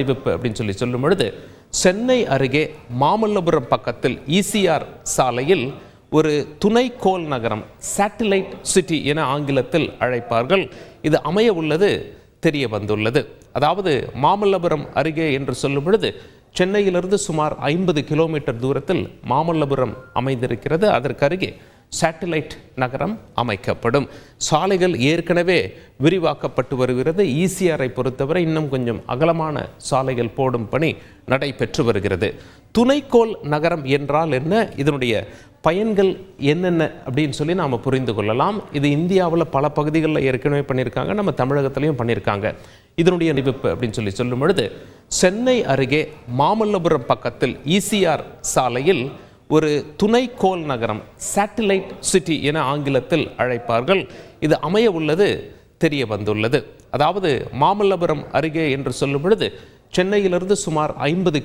அறிவிப்பு அப்படின்னு சொல்லும் பொழுது சென்னை அருகே மாமல்லபுரம் பக்கத்தில் ஈசிஆர் சாலையில் ஒரு துணைக்கோள் நகரம், சேட்டிலைட் சிட்டி என ஆங்கிலத்தில் அழைப்பார்கள், இது அமைய உள்ளது தெரிய வந்துள்ளது. அதாவது மாமல்லபுரம் அருகே என்று சொல்லும் பொழுது சென்னையிலிருந்து சுமார் 50 கிலோமீட்டர் தூரத்தில் மாமல்லபுரம் அமைந்திருக்கிறது. அதற்கு அருகே சேட்டிலைட் நகரம் அமைக்கப்படும். சாலைகள் ஏற்கனவே விரிவாக்கப்பட்டு வருகிறது. ஈசிஆரை பொறுத்தவரை இன்னும் கொஞ்சம் அகலமான சாலைகள் போடும் பணி நடைபெற்று வருகிறது. துணைக்கோள் நகரம் என்றால் என்ன, இதனுடைய பயன்கள் என்னென்ன அப்படின்னு சொல்லி நாம் புரிந்து கொள்ளலாம். இது இந்தியாவில் பல பகுதிகளில் ஏற்கனவே பண்ணியிருக்காங்க, நம்ம தமிழகத்திலையும் பண்ணியிருக்காங்க. இதனுடைய அறிவிப்பு அப்படின்னு சொல்லும் பொழுது சென்னை அருகே மாமல்லபுரம் பக்கத்தில் ஈசிஆர் சாலையில் ஒரு துணைக்கோள் நகரம், சேட்டிலைட் சிட்டி என ஆங்கிலத்தில் அழைப்பார்கள், இது அமைய உள்ளது தெரிய வந்துள்ளது. அதாவது மாமல்லபுரம் அருகே என்று சொல்லும் பொழுது சென்னையிலிருந்து சுமார் 50